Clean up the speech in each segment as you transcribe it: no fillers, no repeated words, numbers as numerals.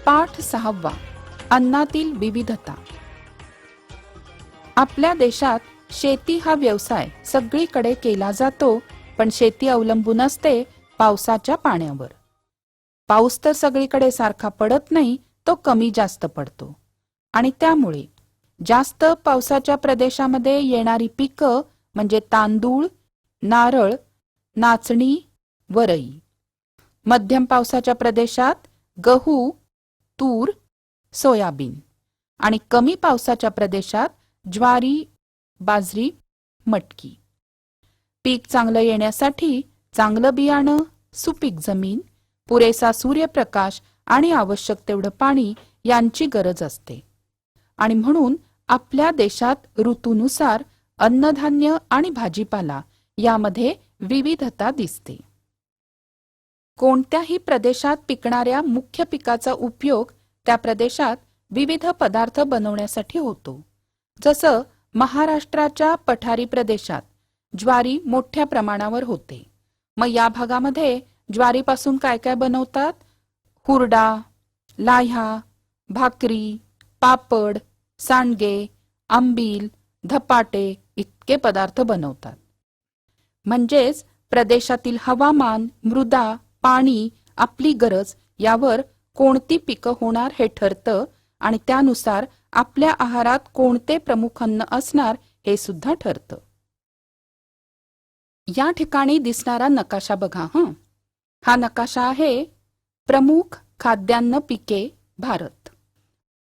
पाठ 6. अन्नातील विविधता. आपल्या देशात शेती हा व्यवसाय सगळीकडे केला जातो, पण शेती अवलंबून असते पावसाच्या पाण्यावर. पाऊस तर सगळीकडे सारखा पडत नाही, तो कमी जास्त पडतो आणि त्यामुळे जास्त पावसाच्या प्रदेशामध्ये येणारी पिकं म्हणजे तांदूळ, नारळ, नाचणी, वरई. मध्यम पावसाच्या प्रदेशात गहू, तूर, सोयाबीन आणि कमी पावसाच्या प्रदेशात ज्वारी, बाजरी, मटकी. पीक चांगलं येण्यासाठी चांगलं बियाणं, सुपीक जमीन, पुरेसा सूर्यप्रकाश आणि आवश्यक तेवढं पाणी यांची गरज असते. आणि म्हणून आपल्या देशात ऋतूनुसार अन्नधान्य आणि भाजीपाला यामध्ये विविधता दिसते. कोणत्याही प्रदेशात पिकणाऱ्या मुख्य पिकाचा उपयोग त्या प्रदेशात विविध पदार्थ बनवण्यासाठी होतो. जसं महाराष्ट्राच्या पठारी प्रदेशात ज्वारी मोठ्या प्रमाणावर होते. मग या भागामध्ये ज्वारीपासून काय काय बनवतात? हुरडा, लाह्या, भाकरी, पापड, सांडगे, आंबील, धपाटे इतके पदार्थ बनवतात. म्हणजेच प्रदेशातील हवामान, मृदा, पाणी, आपली गरज यावर कोणती पिकं होणार हे ठरतं आणि त्यानुसार आपल्या आहारात कोणते प्रमुख अन्न असणार हे सुद्धा ठरतं. या ठिकाणी दिसणारा नकाशा बघा. हा नकाशा आहे प्रमुख खाद्यान्न पिके भारत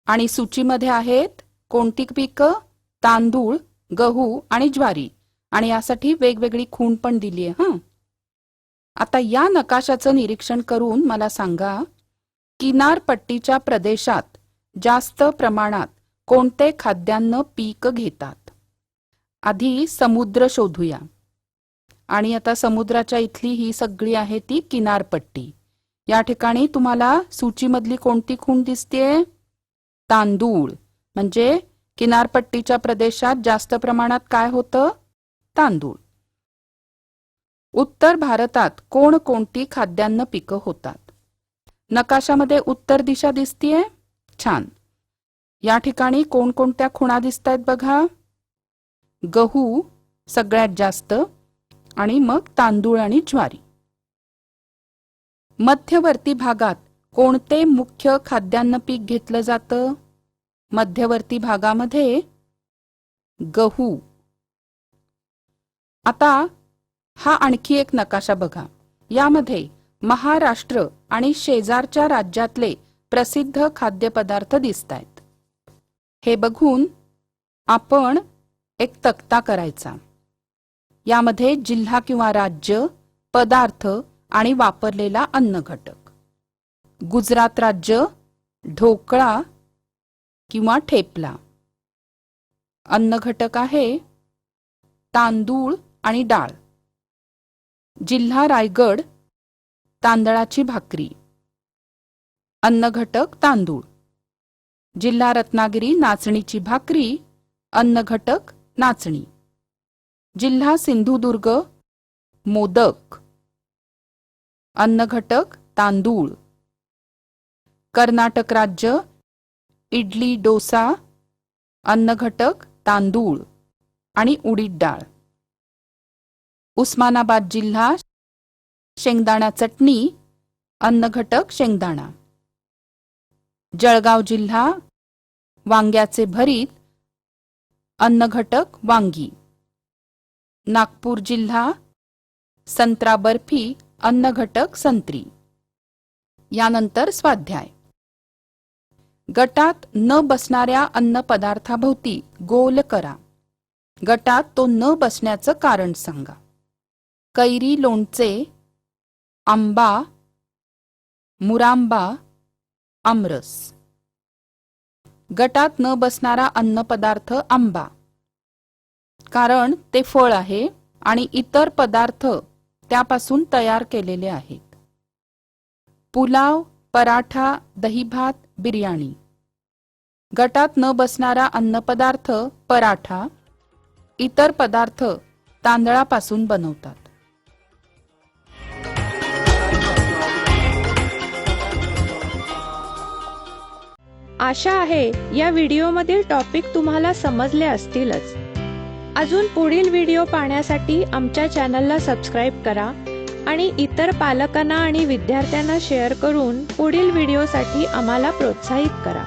आणि सूचीमध्ये आहेत कोणती पिकं? तांदूळ, गहू आणि ज्वारी आणि यासाठी वेगवेगळी खूण पण दिली आहे. आता या नकाशाचं निरीक्षण करून मला सांगा, किनारपट्टीच्या प्रदेशात जास्त प्रमाणात कोणते खाद्यान्न पीक घेतात? आधी समुद्र शोधूया. आणि आता समुद्राच्या इथली ही सगळी आहे ती किनारपट्टी. या ठिकाणी तुम्हाला सूचीमधली कोणती खूण दिसतेय? तांदूळ. म्हणजे किनारपट्टीच्या प्रदेशात जास्त प्रमाणात काय होतं? तांदूळ. उत्तर भारतात कोणकोणती खाद्यान्न पिकं होतात? नकाशामध्ये उत्तर दिशा दिसतीये. छान. या ठिकाणी कोणकोणत्या खुणा दिसतायत बघा. गहू सगळ्यात जास्त आणि मग तांदूळ आणि ज्वारी. मध्यवर्ती भागात कोणते मुख्य खाद्यान्न पीक घेतलं जातं? मध्यवर्ती भागामध्ये गहू. आता हा आणखी एक नकाशा बघा. यामध्ये महाराष्ट्र आणि शेजारच्या राज्यातले प्रसिद्ध खाद्यपदार्थ दिसतायत. हे बघून आपण एक तक्ता करायचा. यामध्ये जिल्हा किंवा राज्य, पदार्थ आणि वापरलेला अन्न घटक. गुजरात राज्य ढोकळा किंवा ठेपला. अन्न घटक आहे तांदूळ आणि डाळ. जिल्हा रायगड तांदळाची भाकरी. अन्न घटक तांदूळ. जिल्हा रत्नागिरी नाचणीची भाकरी. अन्न घटक नाचणी. जिल्हा सिंधुदुर्ग मोदक. अन्न घटक तांदूळ. कर्नाटक राज्य इडली डोसा. अन्न घटक तांदूळ आणि उडीद डाळ. उस्मानाबाद जिल्हा शेंगदाणा चटणी. अन्न घटक शेंगदाणा. जळगाव जिल्हा वांग्याचे भरीत. अन्न घटक वांगी. नागपूर जिल्हा संत्रा बर्फी. अन्न घटक संत्री. यानंतर स्वाध्याय. गटात न बसणाऱ्या अन्न पदार्थाभोवती गोल करा. गटात तो न बसण्याचं कारण सांगा. कैरी लोणचे, आंबा, मुरांबा, आमरस. गटात न बसणारा अन्न पदार्थ आंबा, कारण ते फळ आहे आणि इतर पदार्थ त्यापासून तयार केलेले आहेत. पुलाव, पराठा, दहीभात, बिर्याणी. गटात न बसणारा अन्न पदार्थ पराठा. इतर पदार्थ तांदळापासून बनवतात. आशा आहे या व्हिडिओमधील टॉपिक तुम्हाला समजले असतीलच। अजून पुढील व्हिडिओ पाहण्यासाठी आमच्या चॅनलला सबस्क्राइब करा आणि इतर पालकांना आणि विद्यार्थ्यांना शेअर करून पुढील व्हिडिओसाठी आम्हाला प्रोत्साहित करा।